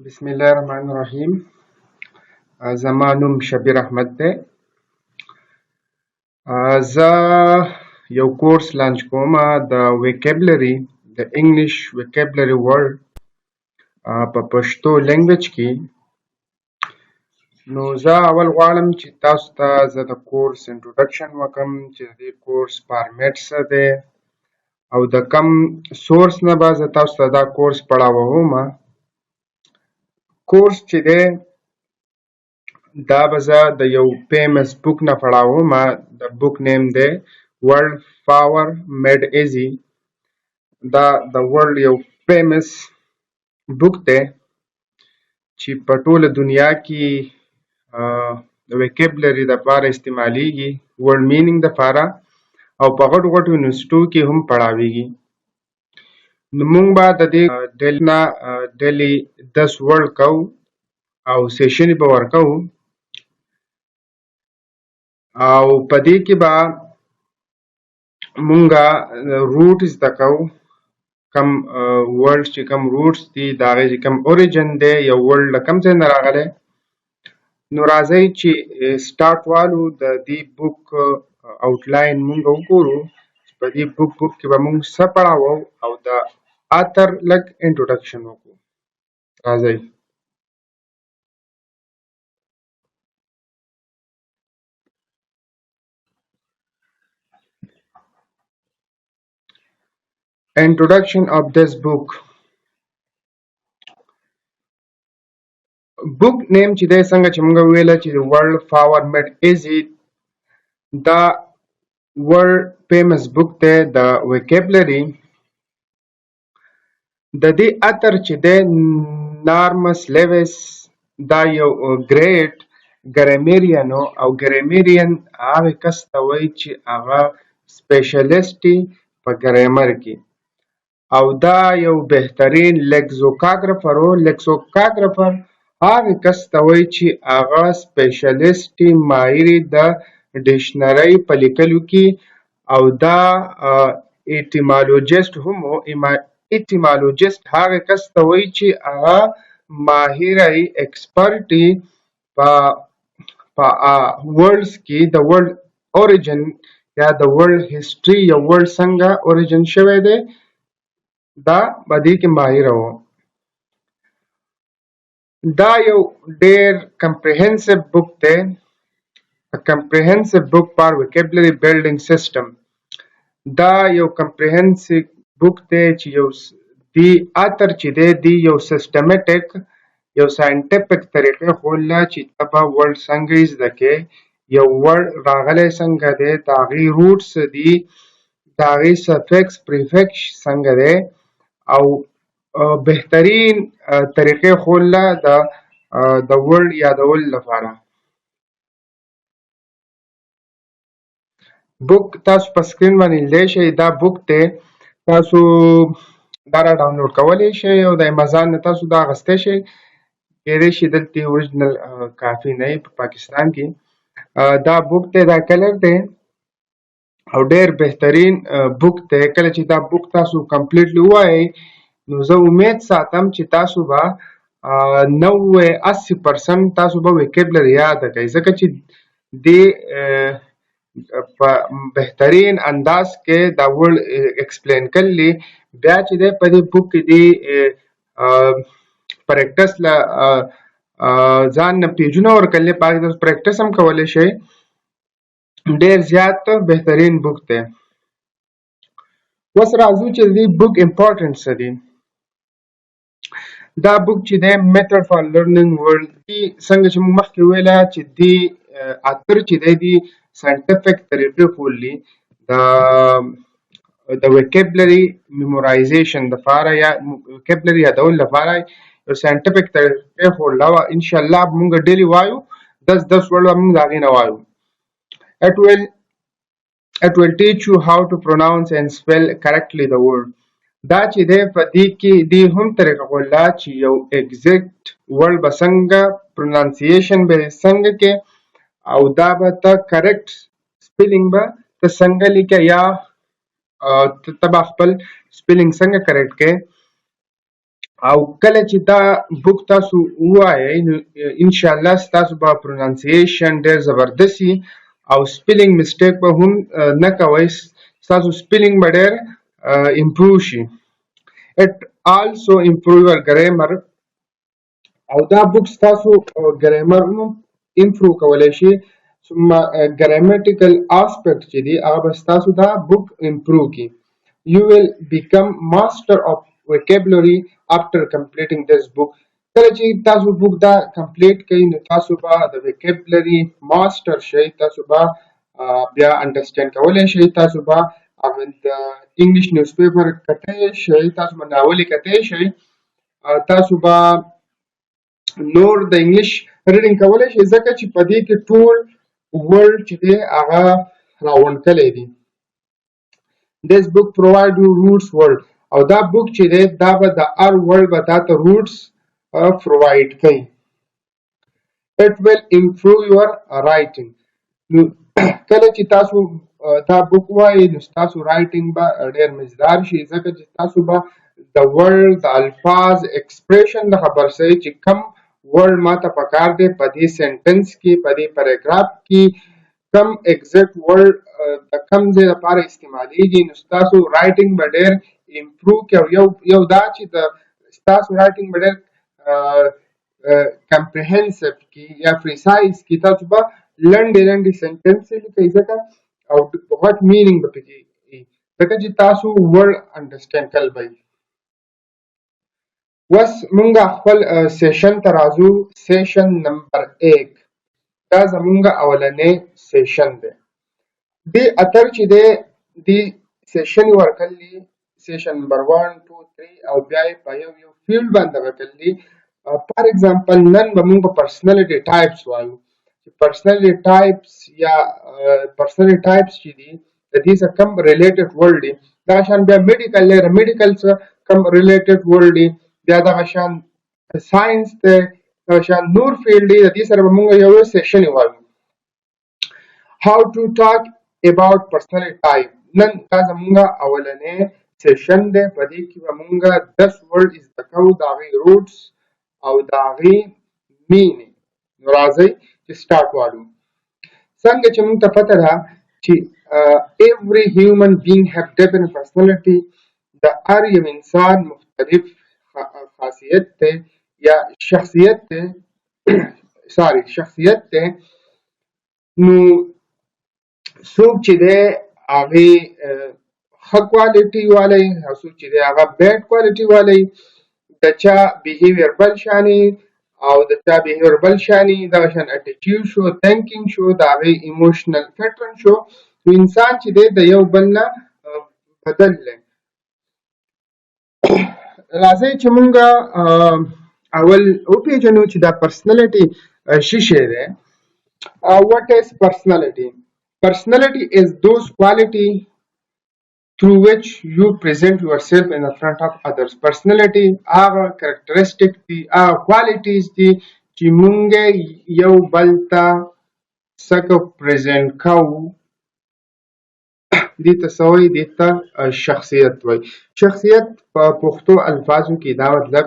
बिस्मिल्लाहिर्रहमानिर्रहीम। زما نوم شبیر احمد دی. زه یو کورس لانچ کوم د ویکیبلري د انګلیش ویکیبلري ورډ په پښتو لینګویج کې. نو زه اول غواړم چې تاسو ته زه د کورس انټروډکشن وکړم چې د کورس فارمیټ څه دی او د کم سورس نه به زه تاسو ته دا کورس پړاووم. کورس چې دی دا به زه د یو فیمس بک نه پړاوم. د بک نیم دی ورلد پاور میډ ایزي. دا د ورلد یو فیمس بک دی چې په ټوله دنیا کې د ویکیبلري دپاره استعمالیږي، ورډ مینینګ دپاره، او په غټو غټو یونیورسټو کې هم پړاویږي. نو موږ به د دې ډیلی نه ډیلی 10 ورډ کوو او سیشن به ورکوو او په دې کې به مونږه روټ زده کوو. کم ورډ چې کم روټس دي د هغې چې کم اوریجن دی، یو ورډ له کوم ځای نه راغلی. نو راځئ چې سټارټ والو د دې بک آوټلاین مونږ وګورو چې په دې بک کې به مونږ څه پړاوو او د اتر لږ انټروډکشن وکړو. راځئ. Introduction of this book. بک نیم چې دی څنګه چې موږ ویله چې ورلد پاور میډ ایزي، دا ورلد فیمس بک دی د ویکیبلري. د دې اتر چې دی نارمس لیویس، دا یو ګریټ ګرامیریان او ګرامیریان هغه کس ته وایي چې هغه سپیشلیسټ په ګرامر کې، او دا یو بهترین لکسیکوګرافر و. لکسیکوګرافر هغه کس ته وایي چې هغه سپیشلیسټ ماهر د ډکشنرۍ په لیکلو کې، او دا etymologist هم و. etymologist هغه کس ته وایي چې هغه ماهر ایکسپرټ په ورډز کې د ورډ اوریجن یا د ورډ هسټري، یو ورډ څنګه اوریجن شوی دی دا په دې کې ماهر و. دا یو ډیر کمپریهنسیو بک دی. کمپریهنسیو بک فار ویکیبلري بیلډینګ سیسټم. دا یو کمپریهنسیو بک دی چې یو دی اتر چې دی یو سیسټمیټک یو ساینټیفیک طریقې ښودله چې ته به ورډ څنګه زده کې، یو ورډ راغلی څنګه دی، د هغې روټ څه دي، د هغې سفکس پریفکس څنګه دی، او بهترین طریقې ښودله د ورډ یادولو لپاره. بک تاسو په سکرین باندې لیدلی شئ. دا بک دی، تاسو دا را ډاونلوډ کولی شئ او د امازان نه تاسو دا اخیستی شئ. کیدای شي دلته اوریجنل کافي نه وي په پاکستان کې. دا بک دی، دا کلر دی او ډیر بهترین بک دی. کله چې دا بک تاسو کمپلیټلی ووایئ نو زه امید ساتم چې تاسو به 90-80% تاسو به ویکیبلري یاده کړئ، ځکه چې دې په بهترین انداز کې دا ورډ ایکسپلین کړلي. بیا چې دی په دې بک کې دی پریکټس له ځان نه پیجونه ورکړلي، په هغې تاسو پریکټس هم کولی شئ. ډېر زیات بهترین بک دی. اوس راځو چې د دې بک امپورټنټ څه دي. دا بک چې دی میتھډ فار لرنینګ ورډ، څنګه چې موږ مخکې ویله چې دې اتر چې دی ساینټیفیک طریقې ښودلي د ویکیبلري میمورایزیشن دپاره یا ویکیبلري یادولو لپاره یو ساینټیفیک طریقې ښودله. انشاءالله موږ ډیلی وایو 10 ورډ به موږ د هغې نه وایو. It will teach you how to pronounce and spell correctly the word. دا چې دی په دې کې دې هم طریقه ښودله چې یو ایګزیکټ ورډ به څنګه پرونانسیشن به څنګه کې، او دا به ته کریکټ سپیلینګ به ته څنګه لیکه یا ته به خپل سپیلینګ څنګه کریکټ کې. او کله چې دا بوک تاسو ووایئ نو ان شاء الله ستاسو به پرونانسیشن ډېر زبردست وي او سپیلینګ مسټیک به هم نه کوئ. ستاسو سپیلینګ به ډېر امپروو شي. it also improve your grammar او دا بوک ستاسو ګرامر هم امپروو کولی شي. ثم ګرامټیکل اسپیکټ چې دی هغه به ستاسو دا بوک امپروو کړي. You will become master of vocabulary after completing this book. کله چې تاسو بوک دا کمپلیټ کړئ نو تاسو به د vocabulary ماسټر شئ. تاسو به بیا انډرسټینډ کولی شئ. تاسو به د انګلیش نیوز پیپر کتلی شئ. تاسو به ناولې کتلی شئ. تاسو به نور د انګلیش ریډینګ کولی شئ ځکه چې په دې کې ټول ورډ چې دی هغه راغونډ کلی دی. This book provide you roots word او دا بوک چې دی دا به د هر ورډ به تا ته روټس پرووایډ کوي. It will improve your writing. نو کله چې تاسو دا بوک وایي نو ستاسو رایټینګ به ډېر مزدار شي ځکه چې تاسو به د ورډ د الفاظ ایکسپریشن د خبر سئ چې کم ورډ ماته پکار دی په دې سنټنس کې په دې پیراګراف کې کم ایگزیکټ ورډ د کم ځای لپاره استعمالیږي نو ستاسو رایټینګ به ډېر امپروو کوي او یو دا چې د ستاسو رایټینګ به ډېر کمپریهنسیو کې یا پریسایز کې تاسو به لنډې سنټنسې لیکئ ځکه او غټ مینینګ به پکې وي ځکه چې تاسو ورډ انډرسټینډ کول به وي. اوس مونږ خپل سیشن ته راځو. سیشن نمبر 1 دا زمونږ اولنی سیشن دی. دې اتر چې دی دې سیشن یې ورکړلي سیشن نمبر 1 2 3 او بیا یې په یو فیلډ باندې ورکړلي. فار ایگزامپل نن به مونږ په پرسنالټي ټایپس وایو. پرسنالټي ټایپس یا پرسنالټي ټایپس چې دي د دې سره کم ریلیټډ ورډ دي. دا شان بیا میډیکل دی میډیکل سره کم ریلیټډ ورډ دي. بیا دغه شان ساينس دی دغه شان نور فیلډ دی. د دې سره به مونږ یو سیشن وایو. How to talk about personality type. نن دا زمونږ اولنی سیشن دی. په دې کې به مونږ 10 ورډ زده کوو د هغې روټس او د هغې مینې. نو راځئ چې سټارټ والو. څنګه چې مونږ ته پته ده چې every human being have different personality. د هر یو انسان مختلف خاصیت دی یا شخصیت دی شخصیت دی. نو څوک چې دی هغې ښه کوالټي والی او څوک چې دی هغه بیډ کوالټي والی. د چا بیهیویر بل شانې او د چا بیهیویر بل شانې. دغه شان اټیټیوډ شو تھینکینګ شو د هغې ایموشنل پیټرن شو. نو انسان چې دی د یو بل نه بدل دی. راځئ چې مونږ اول وپېژنو چې دا پرسنالټي څه شی دی. What is personality? Personality is those quality through which you present yourself in the front of others. Personality هغه characteristic دي هغه qualities دي چې مونږ یو بل ته څنګه پریزنټ کوو. دې ته څه وایي؟ دې ته شخصیت وایي. شخصیت په پښتو الفاظو کې دا مطلب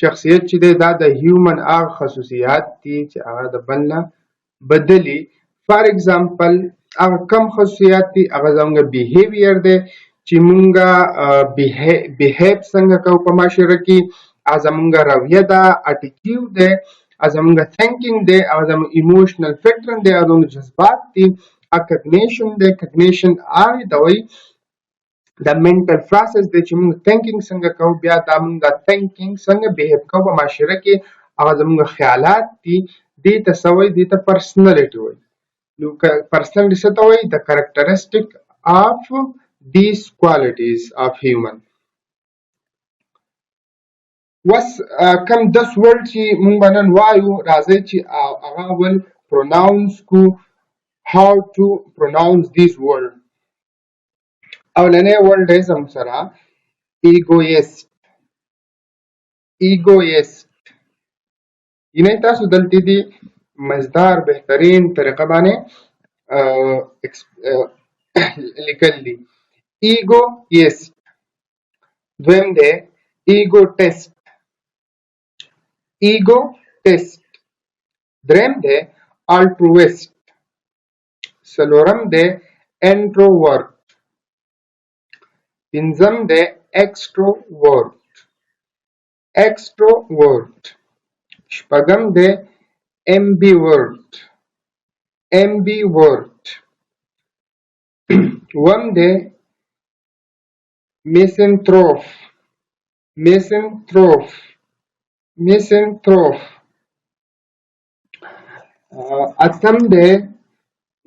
شخصیت چې دی دا د هیومن هغه خصوصیات دي چې هغه د بل نه بدلي. فار ایگزامپل هغه کم خصوصیات دي هغه زموږ بیهیویر دی چې مونږه بیهیو څنګه کوو په معاشره کې. هغه زموږ رویه ده اټیټیوډ دی هغه زموږ تھینکینګ دی هغه زموږ ایموشنل پیټرن دی هغه زموږ جذبات دي. کګنیشن دی کګنیشن هغې ته وایي د منټل پروسس دی چې مونږ تھینکینګ څنګه کوو. بیا دا مونږ د تھینکینګ څنګه بیهیو کوو په معاشره کې هغه زموږ خیالات دي. دې ته څه وایي؟ دې ته پرسنالټي وایي. نو پرسنالټي څه ته وایي؟ د کریکټرسټیک آف دیز کوالټیز آف هیومن. اوس کم 10 ورډ چې مونږ به نن وایو راځئ چې هغه اول پروناونس کو. How to pronounce these words. اولنی ورډ دی زموږ سره ایګویسټ. ایګویسټ یعنې تاسو دلته دې مزدار بهترین طریقه باندې لیکل دي. ایګویسټ. دویم دی ایګو ټیسټ. ایګوټیسټ. دریم دی الټرویسټ. څلورم دی انټروورټ. پنځم دی ایکسټروورټ. شپږم دی امبیورټ. اووم دی میسنتروف. اتم دی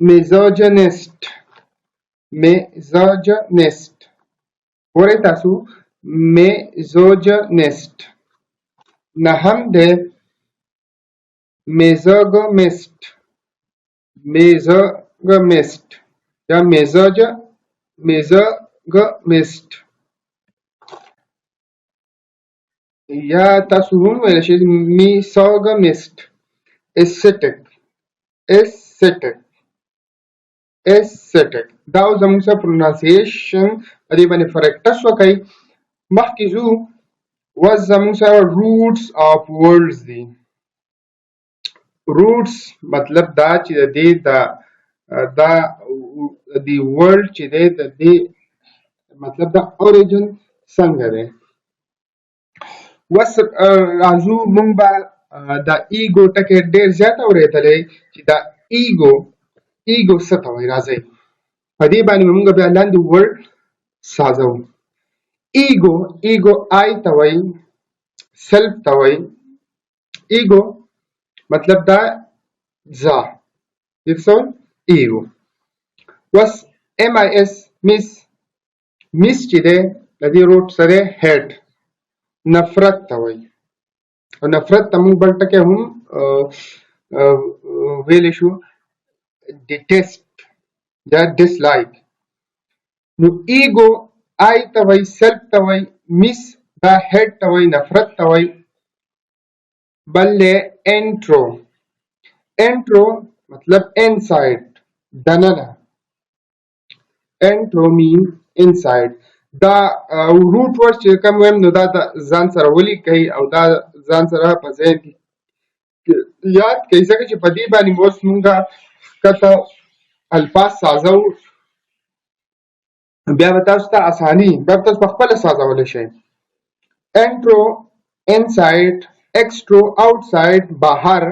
میزوجنسټ. ګورئ تاسو میزوجنسټ. نهم دی میزوګمسټ یا میزوګمسټ، یا تاسو هم ویلی شئ میسوګمسټ. ایسټک. دا زموږ سره پرونانسیشن په دې باندې فرق ټچ وکړئ. مخکې ځو اوس زموږ سره روټس آف ورډز دي. روټس مطلب دا چې د دې ورډ چې دی د دې مطلب دا اوریجن څنګه دی. اوس راځو موږ به دا ایګو ټکی ډېر زیات اورېدلی چې دا ایګو څه ته وایي. راځئ په دې باندې موږ بیا لاندې ورډ سازو. ایګو آی ته وایي، سلف ته وایي. ایګو مطلب دا ځا ایګو. اوس MIS مس چې دی د دې روټ سره هیډ. نفرت ته وایي، او نفرت ته موږ بل ټکی هم ویلی شو ډیټیسټ یا ډسلایک. نو ایګو آی ته وایي، سلف ته وایي، مس دا هیډ ته وایي، نفرت ته وایي. بل دی انټرو مطلب انسایډ دننه. انټرو مین انسایډ. دا روټ ورډ چې کوم ویم نو دا ځان سره ولیکئ او دا ځان سره په ذهن کې یاد کړئ، ځکه چې په دې باندې اوس موږ کته الفاظ سازو بیا به تاسو ته اساني بیا به تاسو په خپله سازولی شئ. انټرو انسایډ، ایکسټرو آوټسایډ بهر.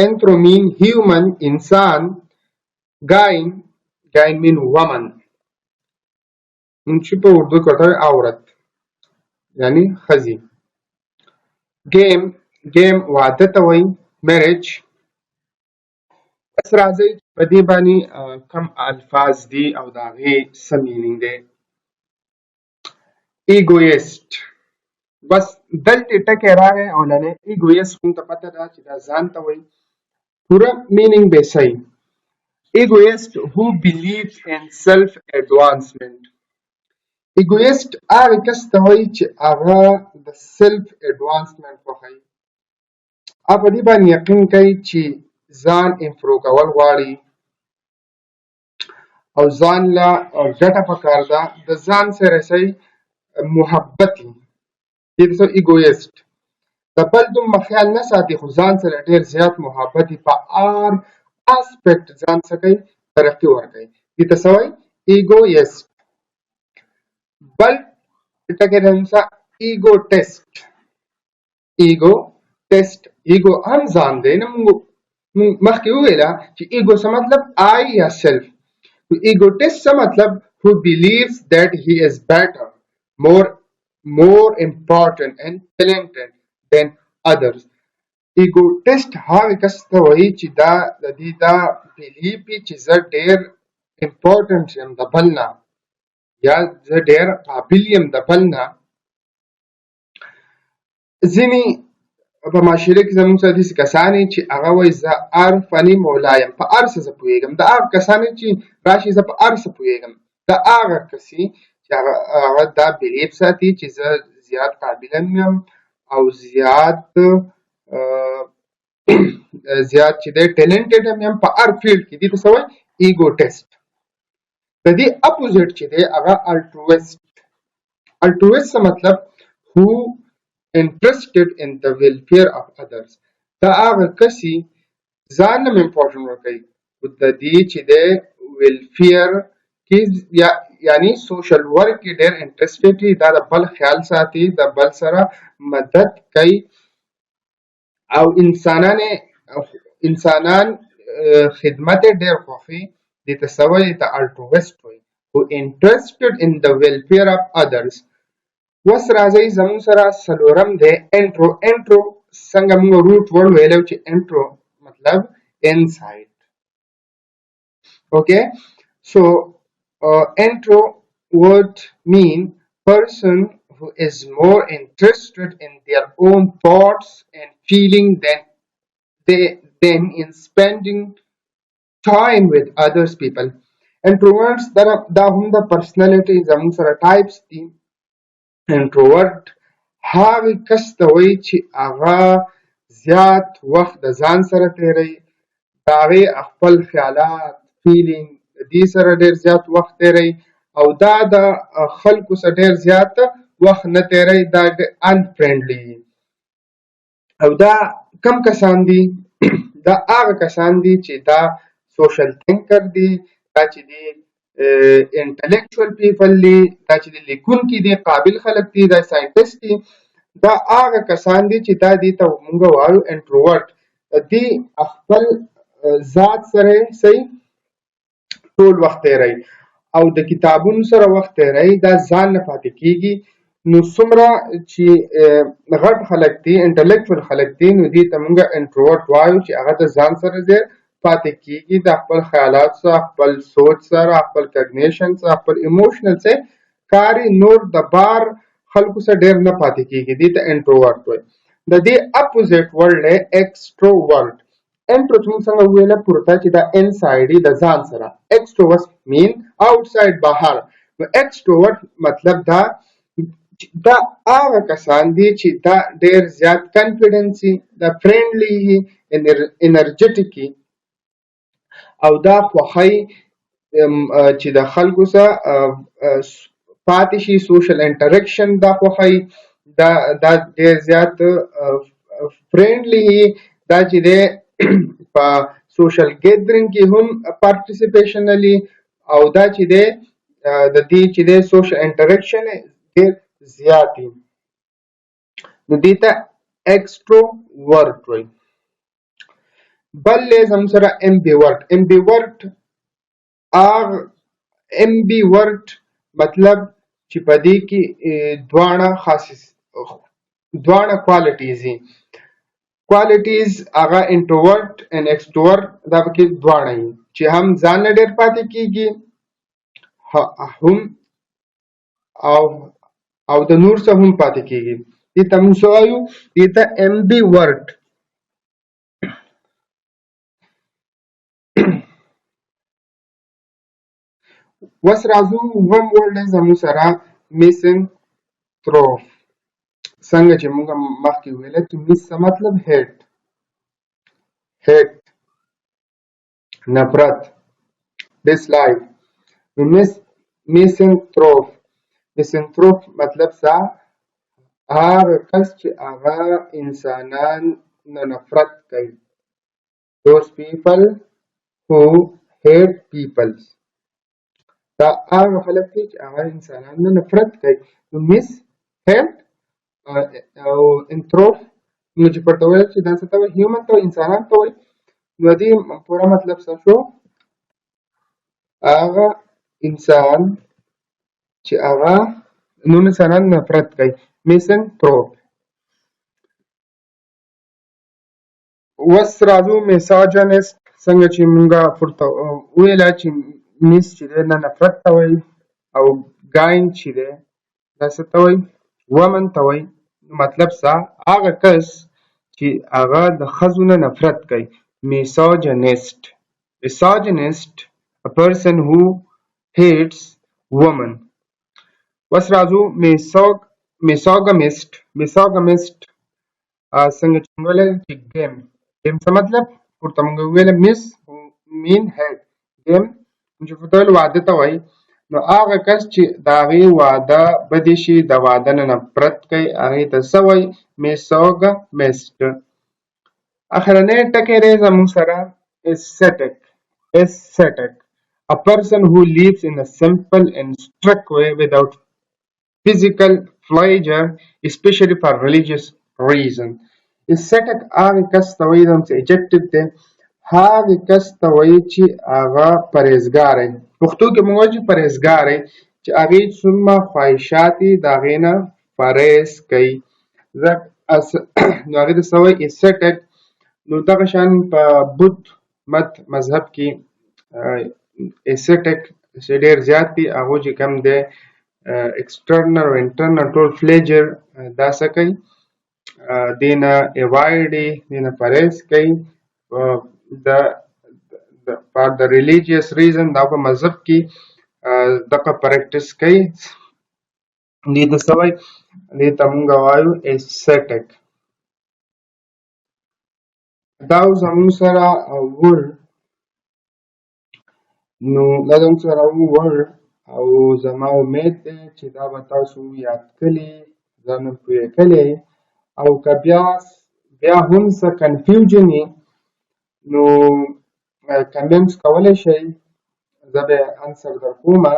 انثرو مین هیومن انسان. گاین مین ومن. چې په اردو کې ورته عورت یعنی ښځې. گیم واده ته وایي، میرج. بس راځئ په دې باندې کم الفاظ دي او د هغې څه مینینګ دی. ایګویسټ. بس دلته ټکی راغی اولنی ایګویسټ موږ ته پته ده چې دا ځان ته وایي. پوره مینینګ به صحیح. Egoist who believes in self-advancement. Egoist هغه کس ته وایي چې هغه د سلف اډوانسمنټ خوښوي. هغه په دې باندې یقین کوي چې ځان امپروو کول غواړي او ځان له ګټه پکار ده. د ځان سره صحیح محبت وي. دې ته ایګویسټ. د بل دومره خیال نه ساتي خو ځان سره ډېر زیات محبت وي. په هر اسپیکټ ځان څه کوي، ترقي ورکوي. دې ته څه وایي؟ ایګویسټ. بل ټکی دی ایګوټیسټ. ایګو هم ځان دی نه. موږ مخکې وویله چې ایګو څه مطلب آی یا سلف. ایګوټیسټ څه مطلب who believes that he is better, more important and talented than others. ایګوټیسټ هغه کس ته وایي چې دا د دې دا بلیف وي چې زه ډېر امپورټنټ یم د بل نه، یا زه ډېر قابل یم د بل نه. ځینې په معاشره کې زموږ سره داسې کسان دي چې هغه وایي زه هر فني مولا یم، په هر څه زه پوهېږم. د هغه کسان چې راشي زه په هر څه پوهېږم. د هغه کسي چې هغه دا بلیف ساتي چې زه زیات قابل یم او زیات چې دی ټیلنټډ یم په هر فیلډ کې. دې ته څه وایي؟ ایګوټیسټ. د دې اپوزیټ چې دی هغه الټرویسټ. الټرویسټ څه مطلب؟ who interested in the welfare of others. دا هغه کسي ځان هم امپورټنټ ورکوي د دې چې د ویلفیر کې یعنی سوشل ورک کې ډېر انټرسټډ دي دا د بل خیال ساتي د بل سره مدد کوي او انسانان خدمت ډېر خوښوي دې ته څه وایي د الټرویسټ وایي who interested in the welfare of others. اوس راځئ زموږ سره څلورم دی انټرو څنګه موږ روټ ورډ ویلو چې انټرو مطلب انسایډ. Okay, so intro would mean person who is more interested in their own thoughts and feeling than in spending time with others people. Introverts دا هم د personality زموږ سره types دي. introvert هغه کس ته وایي چې هغه زیات وخت د ځان سره تیروي د هغې خپل خیالات فیلینګ دې سره ډېر زیات وخت تیروي او دا د خلکو سره ډېر زیات وخت نه تیروي دا unfriendly او دا کم کسان دي دا هغه کسان دي چې دا سوشل تھنکر دي دا چې دي intellectual people دي دا چې د لیکونکي دي قابل خلک دي دا ساینټسټ دي دا هغه کسان دي چې دا دې ته موږ وایو انټروورټ دي خپل ذات سره صحیح ټول وخت تیروي او د کتابونو سره وخت تیروي دا ځان نه پاتې کیږي نو څومره چې غټ خلک دي انټلیکچوال خلک دي نو دې ته موږ انټروورټ وایو چې هغه د ځان سره ډېر پاتې کیږي د خپل خیالات سره خپل سوچ سره خپل کګنیشن سره خپل ایموشنل سره کاري نور د بار خلکو سره ډېر نه پاتې کیږي دې ته انټروورټ وایي د دې اپوزیټ ورډ دی ایکسټروورټ انټرو چې څنګه ویله پورته چې دا انسایډ د ځان سره ایکسټروورټ مین آوټسایډ بهر نو ایکسټروورټ مطلب دا هغه کسان دي چې دا ډېر زیات کانفیډنسي دا فرینډلی انرجیټیکي او دا خوښۍ چې د خلکو سره پاتې شي سوشل انټریکشن دا خوښۍ دا ډېر زیات فرینډلی دا چې دی په سوشل ګیدرینګ کې هم پارټیسیپیشن لري او دا چې دی د دې چې دی سوشل انټریکشن ډېر زیات دي نو دې ته ایکسټروورټ وایي بل دی زموږ سره امبیورټ امبیورټ مطلب چې په دې کې دواړه کوالټیز دي کوالټیز هغه انټروورټ ان ایکسټروورټ دا پکې دواړه دي چې هم ځان نه ډېر پاتې کیږي هم او د نور څخه هم پاتې کیږي دې ته موږ وایو دې ته امبیورټ اوس راځو اووم ورډ دی زموږ سره میسنتروپ څنګه چې موږ مخکې ویله چې میس څه مطلب هیټ نفرت ډسلایک نو میسنتروپ مطلب څه هغه کس چې هغه انسانان نه نفرت کوي those people who hate people دا هغه خلک دي چې هغه انسانان نه نفرت کوي نو میس هیټ او انتروپ نو چې پرته ویل چې دا څه ته وایي هیومن ته انسانان ته وایي نو دې پوره مطلب څه شو هغه انسان چې هغه نور انسانان نفرت کوي میسنتروپ اوس راځو میساجنسټ څنګه چې موږ پورته ویله چې میس چې دی نه نفرت ته وایي او ګاین چې دی دا څه ته وایي ومن ته وایي مطلب څه هغه کس چې هغه د ښځو نه نفرت کوي misogynist a person who hates women اوس راځو میسوګامست څنګه چې موږ ویل چې ګیم څه مطلب ورته موږ ویل میس مین هیډ ګیم چې په ټول واده ته وایي نو هغه کس چې د هغې واده بدې شي د واده نه نفرت کوي هغې ته څه وایي میسوګمیسټ. اخرنی ټکی دی زموږ سره ascetic. Ascetic, a person who lives in a simple and strict way without physical pleasure, especially for religious reason. Ascetic هغه کس ته وایي چې adjective دی، هغه کس ته وایي چې هغه پرهیزګار دی. پښتو کې موږ وایو چې پرهیزګار دی، چې هغې څومره خواهشات دي د هغې نه پرهیز کوي. نو هغې ته څه وایي ascetic. نو دغه شان په بودھ مت مذهب کې ascetic چې ډېر زیات دي هغو چې کوم دی external او internal ټول pleasure دا څه کوي دې نه اوایډ دي، دې نه پرهیز کوي. for the religious reason دا په مذهب کې دغه پریکټس کوي. دې ته څه وایي؟ دې ته موږ وایو ascetic. دا زموږ سره word نو دا زموږ سره word او زما امید دی چې دا به تاسو یاد کړي، ځان پوه کړي، او که بیا هم څه کنفیوژن وي نو کمنټس کولی شئ، زه به انسر در کومه.